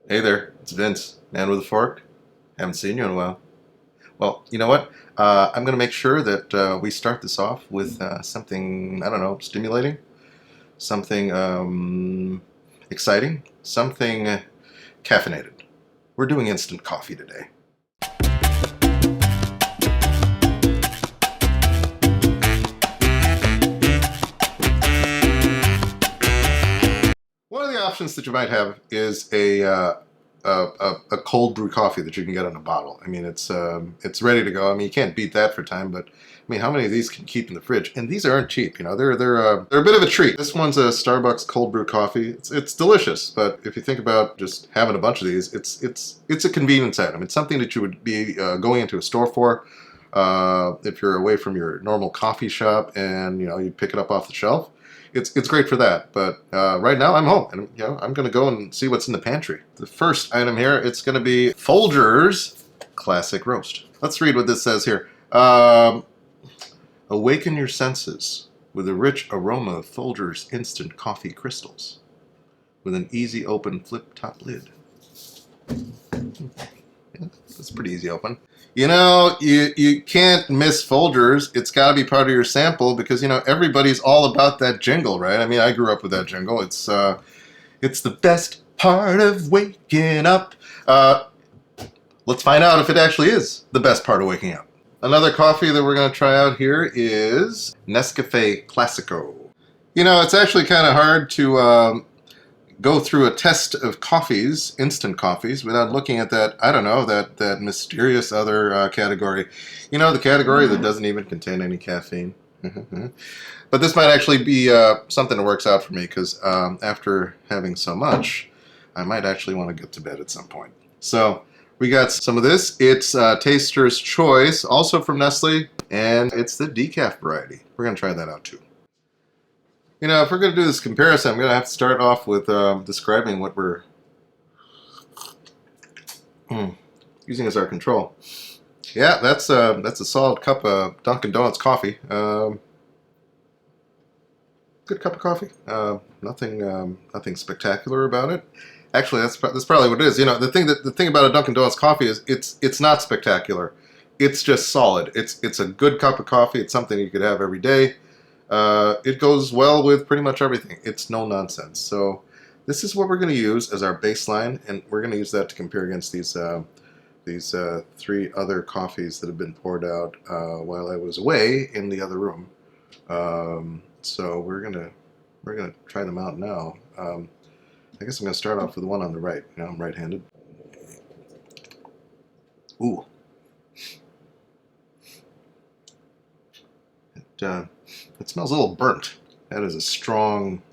Hey there, it's Vince, man with a fork. Haven't seen you in a while. Well, you know what? I'm going to make sure that we start this off with something, I don't know, stimulating, something exciting, something caffeinated. We're doing instant coffee today. One of the options that you might have is a cold brew coffee that you can get in a bottle. I mean, it's ready to go. I mean, you can't beat that for time, but I mean, how many of these can keep in the fridge? And these aren't cheap. You know, they're a bit of a treat. This one's a Starbucks cold brew coffee. It's delicious, but if you think about just having a bunch of these, it's a convenience item. It's something that you would be going into a store for. If you're away from your normal coffee shop and you pick it up off the shelf, it's great for that. But right now I'm home, and I'm going to go and see what's in the pantry. The first item here, it's going to be Folgers Classic Roast. Let's read what this says here. Awaken your senses with a rich aroma of Folgers instant coffee crystals with an easy open flip top lid. Yeah, that's pretty easy open. You can't miss Folgers. It's got to be part of your sample because everybody's all about that jingle, right? I mean, I grew up with that jingle. It's the best part of waking up. Let's find out if it actually is the best part of waking up. Another coffee that we're going to try out here is Nescafe Classico. It's actually kind of hard to go through a test of coffees, instant coffees, without looking at that, I don't know, that mysterious other category. The category that doesn't even contain any caffeine. But this might actually be something that works out for me because after having so much, I might actually want to get to bed at some point. So we got some of this. It's Taster's Choice, also from Nestle, and it's the decaf variety. We're going to try that out too. If we're going to do this comparison, I'm going to have to start off with describing what we're using as our control. Yeah, that's a solid cup of Dunkin' Donuts coffee. Good cup of coffee. Nothing spectacular about it. Actually, that's probably what it is. The thing about a Dunkin' Donuts coffee is it's not spectacular. It's just solid. It's a good cup of coffee. It's something you could have every day. It goes well with pretty much everything. It's no nonsense. So this is what we're going to use as our baseline, and we're going to use that to compare against these three other coffees that have been poured out while I was away in the other room. So we're gonna try them out now. I guess I'm gonna start off with the one on the right. I'm right-handed. Ooh. It smells a little burnt. That is a strong.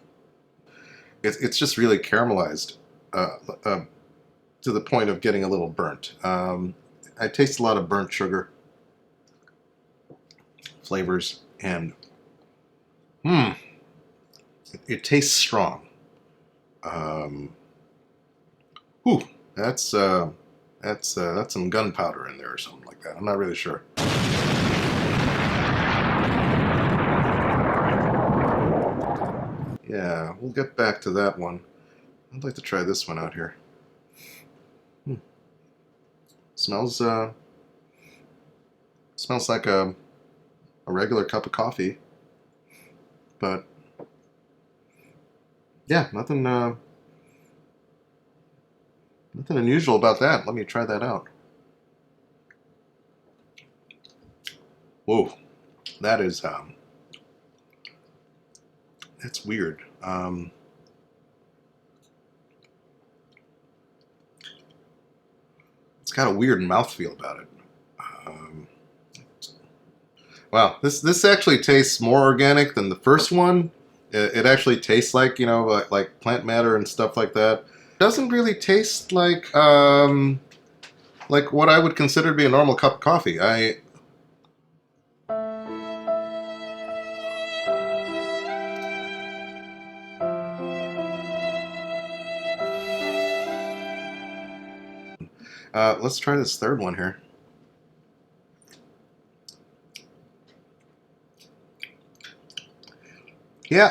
It's just really caramelized to the point of getting a little burnt. I taste a lot of burnt sugar flavors, and it tastes strong. Ooh, that's some gunpowder in there or something like that. I'm not really sure. Yeah, we'll get back to that one. I'd like to try this one out here. Smells like a regular cup of coffee, but yeah, nothing unusual about that. Let me try that out. Whoa, that is that's weird. It's got a weird mouthfeel about it. Wow, this actually tastes more organic than the first one. It actually tastes like plant matter and stuff like that. Doesn't really taste like what I would consider to be a normal cup of coffee. Let's try this third one here. Yeah,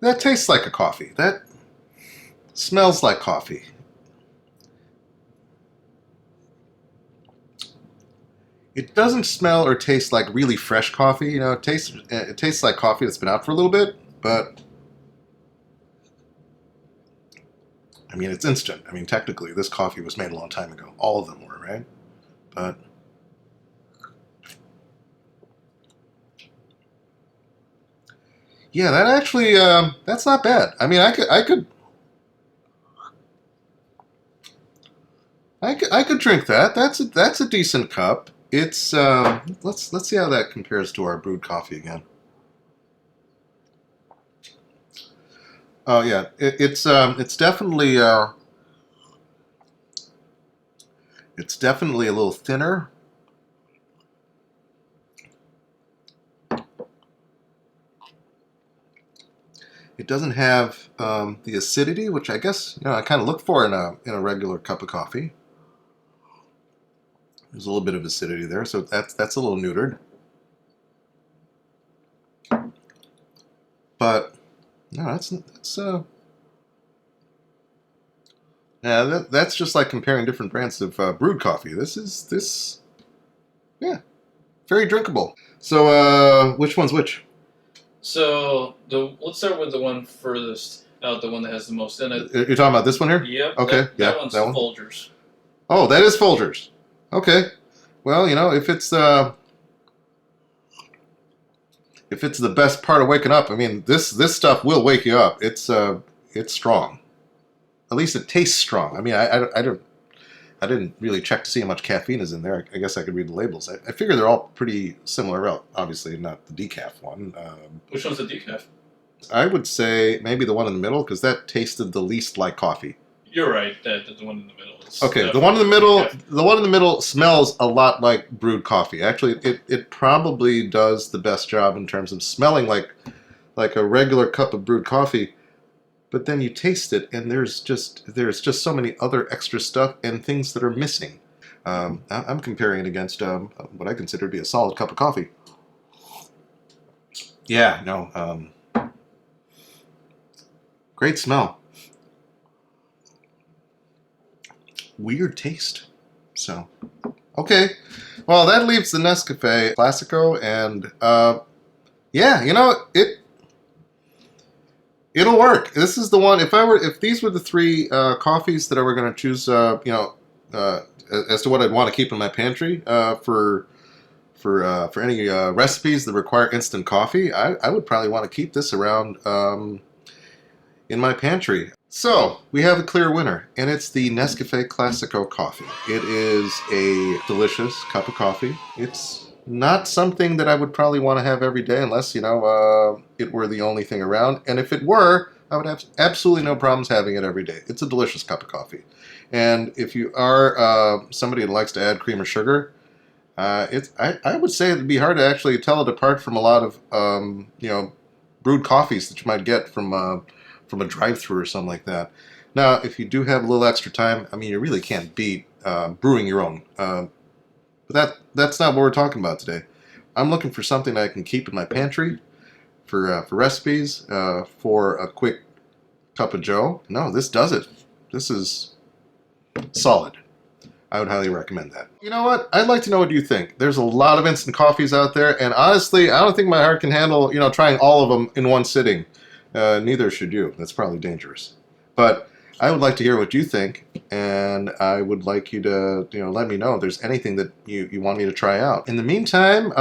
That tastes like a coffee. That smells like coffee. It doesn't smell or taste like really fresh coffee. You know, it tastes like coffee that's been out for a little bit, but I mean, it's instant. I mean, technically, this coffee was made a long time ago. All of them were, right? But yeah, that actually, that's not bad. I mean, I could drink that. That's a decent cup. It's let's see how that compares to our brewed coffee again. Oh yeah, it's definitely a little thinner. It doesn't have the acidity, which I guess I kind of look for in a regular cup of coffee. There's a little bit of acidity there, so that's a little neutered. But no, yeah, that's just like comparing different brands of brewed coffee. Yeah, very drinkable. So which one's which? So let's start with the one furthest out, the one that has the most in it. You're talking about this one here? Yep. Okay, That one's Folgers. Oh, that is Folgers. Okay. Well, if it's the best part of waking up, I mean, this stuff will wake you up. It's strong. At least it tastes strong. I mean, I didn't really check to see how much caffeine is in there. I guess I could read the labels. I figure they're all pretty similar. Well, obviously not the decaf one. Which one's the decaf? I would say maybe the one in the middle, because that tasted the least like coffee. You're right. The one in the middle is okay. The one in the middle smells a lot like brewed coffee. Actually, it probably does the best job in terms of smelling like a regular cup of brewed coffee. But then you taste it, and there's just so many other extra stuff and things that are missing. I'm comparing it against what I consider to be a solid cup of coffee. Yeah, no. Great smell. Weird taste. So, okay. Well, that leaves the Nescafe Classico, and yeah, it'll work. This is the one. If these were the three coffees that I were going to choose, as to what I'd want to keep in my pantry for any recipes that require instant coffee, I would probably want to keep this around in my pantry. So we have a clear winner, and it's the Nescafe Classico coffee. It is a delicious cup of coffee. It's not something that I would probably want to have every day unless, it were the only thing around. And if it were, I would have absolutely no problems having it every day. It's a delicious cup of coffee. And if you are somebody that likes to add cream or sugar, I would say it'd be hard to actually tell it apart from a lot of, brewed coffees that you might get from a drive-thru or something like that. Now, if you do have a little extra time, I mean, you really can't beat brewing your own. But that's not what we're talking about today. I'm looking for something I can keep in my pantry for recipes, for a quick cup of joe. No, this does it. This is solid. I would highly recommend that. You know what? I'd like to know what you think. There's a lot of instant coffees out there, and honestly, I don't think my heart can handle, trying all of them in one sitting. Neither should you. That's probably dangerous. But I would like to hear what you think, and I would like you to, let me know if there's anything that you want me to try out. In the meantime,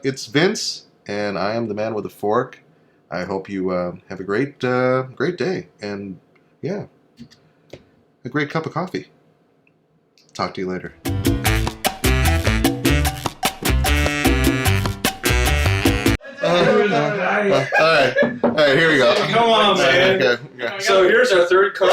it's Vince, and I am the man with a fork. I hope you have a great day, and yeah, a great cup of coffee. Talk to you later. All right, here we go. Come on, man. Okay. So here's our third cup.